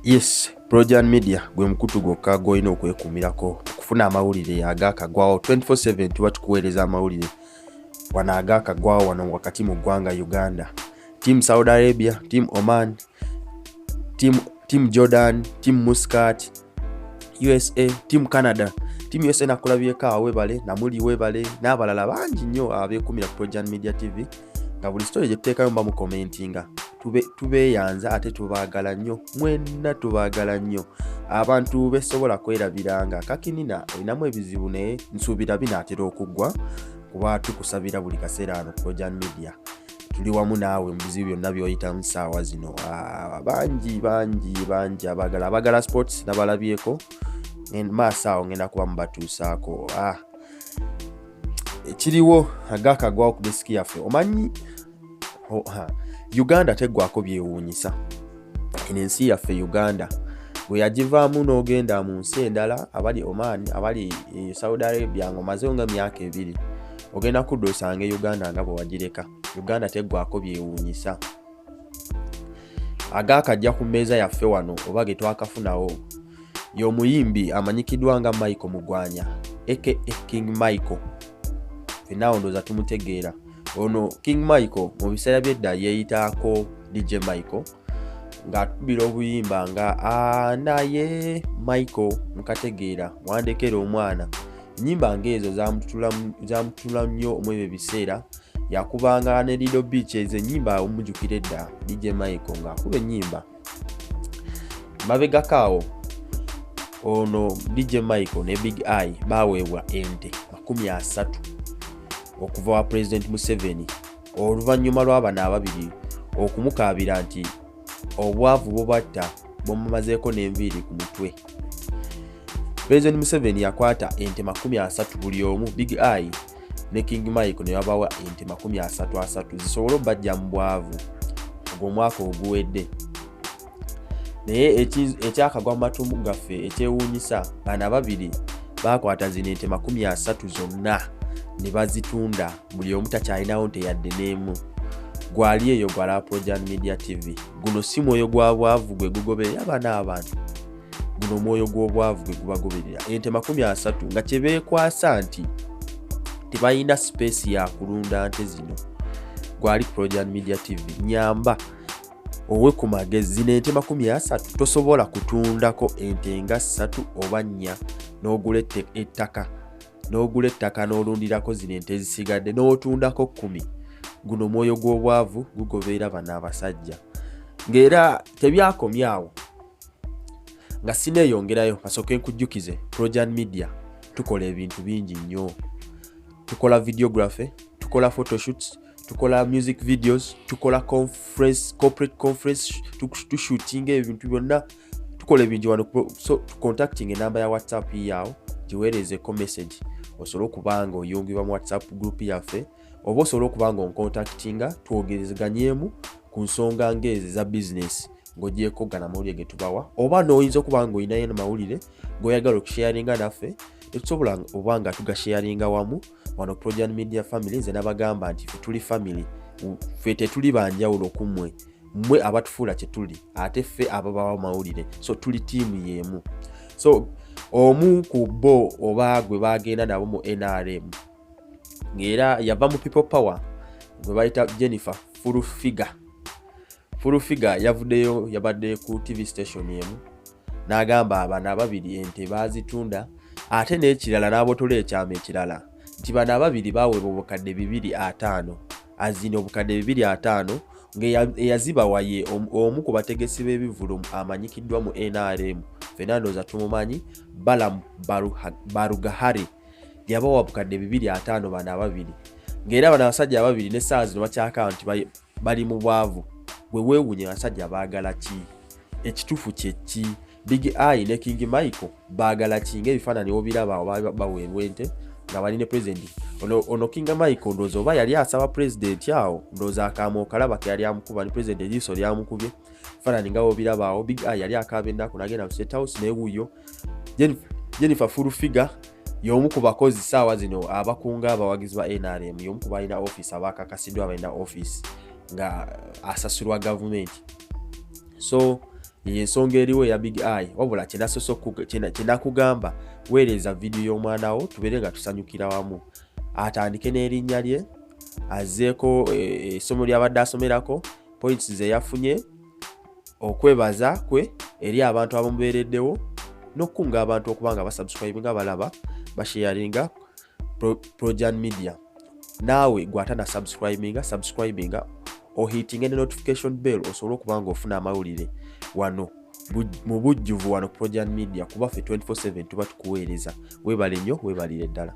Yes, Projan Media gwe mukutu gwokka gw'olina okwekuumirako okufuna amawulire agaakagwawo 24/7 tuba tukuweereza amawulire wano agaakagwawo wano wakati mu ggwanga Uganda. Team Saudi Arabia, Team Oman, Team Jordan, Team Muscat, USA, Team Canada. Team USA nakulabyeko awo webale, namuli webale n'abalala bangi nnyo abeekumira ku Projan Media TV nga buli story gye tuteekayo mba mu commentinga. Tubeeyanza ate tubaagala nnyo, mwenna tubaagala nnyo. Abantu besobola kwerabiranga kakinina olinamu ebizibu naye nsuubira binaatera okuggwa kuba tukusabira buli kaseera wano ku Projan Media. Tuli wamu naawe mu bizibu byonna by'oyitamu ssaawa zino. Bangi abagala sports nabalabyeko maaso awo ngenda kuba mubatuusaako. Ekiriwo agaakagwawo ku desiki yaffe omanyi Uganda teggwako byewuunyisa. Eno ensi yaffe Uganda bwe yagivaamu n'ogenda mu nsi endala abali Oman, abali Saudi Arabia ng'omazeewo nga myaka 2 ogenda kudda osange Uganda nga bwe wagireka. Uganda teggwako byewuunyisa. Agaakajja ku mmeeza yaffe wano oba ge twakafunawo y'omuyimbi amanyikiddwa nga Michael Mugwanya aka King Michael. Fenna ndowooza tumutegeera. Ono King Michael mu biseera by'edda yeeyitaako DJ Michael ng'akubira obuyimba nga naye Michael mukategeera mwandekera omwana. Ennyimba ng'ezo zamutula nnyo mu ebyo ebiseera. Yakubanga ne Lido Beach ezo ennyimba omujjukira edda DJ Michael ng'akuba ennyimba. Mabegakaawo ono DJ Michael ne Big Eye baaweebwa ente 30 okuva wa President Museveni oluvannyuma lw'abana ababiri okumukaabira nti obwavu bubatta bumumazeeko n'enviiri ku mutwe. President Museveni yakwata ente 30 buli omu. Big Eye ne King Michael ne babawa ente 30 zisobole obbajja mu bwavu ogw'omwaka oguwedde. Naye ekyakagwa mu matu gaffe ekyewuunyisa bana ababiri baakwata zino ente 30 zonna ne bazitunda buli omu takyalinawo nte yadde n'emu. Gwali eyo gwala Projan Media TV. Guno si mwoyo gwa bwavu gwe gugoberera abaana abantu. Guno mwoyo gw'obwavu gwe gubagoberera. Ente 30 nga kye beekwasa nti tebalina space ya kulunda nte zino. Gwali Projan Media TV. Nyamba owe ku magezi zino ente 30 tosobola kutundako ente nga 3 oba 4 n'ogula ettaka n'olundirako zino ente ezisigadde n'otundako 10. Guno mwoyo gw'obwavu gugoberera bana abasajja. Ng'era tebyakomyawo nga sineeyongerayo kasooke nkujjukize Projan Media tukola ebintu bingi nnyo. Tukola videography, tukola photoshoots, tukola music videos, tukola corporate conference, tushooting ebintu byonna. Tukola ebingi wano. So contacting enamba ya WhatsApp yawo giweerezeko message osobola okuba nga oyungibwa mu WhatsApp group yaffe oba osobola okuba nga oncontactinga twogerezeganyemu ku nsonga ng'ezi za business ng'ogyeko gana amawulire ge tubawa oba n'oyinza okuba nga olinayo amawulire g'oyagala okusharinga naffe tetusobola oba nga tugasharinga wamu wano Projan Media family. Nze nabagamba nti ffe tuli family, ffe tetuli banjawulo ku mmwe abatufuula kye tuli ate ffe ababawa amawulire, so tuli tiimu y'emu. So omu ku bo oba gwe bagenda nabo mu NRM ng'era yava mu People Power gwe bayita Jennifer Furufiga yavuddeyo yabadde ku TV station y'emu n'agamba abana ababiri ente bazitunda ate n'ekirala n'abotola ekyama ekirala nti bana ababiri baaweebwa obukadde 250 azina obukadde 250 ng'eyazibawa ye omu ku bategesi b'ebivulo amanyikiddwa mu NRM Fernando za tumumanyi Balaam Barugahari yabawa obukadde 250 bana ababiri. Ng'era bana abasajja ababiri ne saa zino bakyaka nti bali mu bwavu. Gwe weewunye abasajja baagala ki? Ekituufu kye ki? Big Eye ne King Michael baagala ki? Ng'ebifaananyi obiraba baweebwa ente nga bali ne president. Ono King Michael ndowooza oba yali asaba president awo ndowooza akaama okalaba ke yali amukuba ni president eriiso lyamukubye. Ebifaananyi nga obiraba Big Eye yali akaaba ennaku nagenda mu State House n'ewuyo. Jennifer Furufiga y'omu ku bakozi ssaawa zino abakunga abawagizi ba NRM, y'omu ku balina office abakakasiddwa abalina office nga asasulwa gavumenti. So yensonga eriwo ya Big Eye wabula kyenakugamba weereza vidiyo y'omwana wo tubeere nga tusanyukira wamu atandike n'erinnya lye azzeeko essomo ly'abadde asomerako points ze yafunye okwebaza kwe eri abantu abamubeereddewo n'okukunga abantu okuba nga basubscribe nga balaba basharinga Projan Media. Naawe gwatana subscribinga ohitinga ne notification bell osobola okuba nga ofuna amawulire wano mu bujjuvu wano Projan Media kuba ffe 24/7 tuba tukuweereza. Weebale nnyo, weebalire ddala.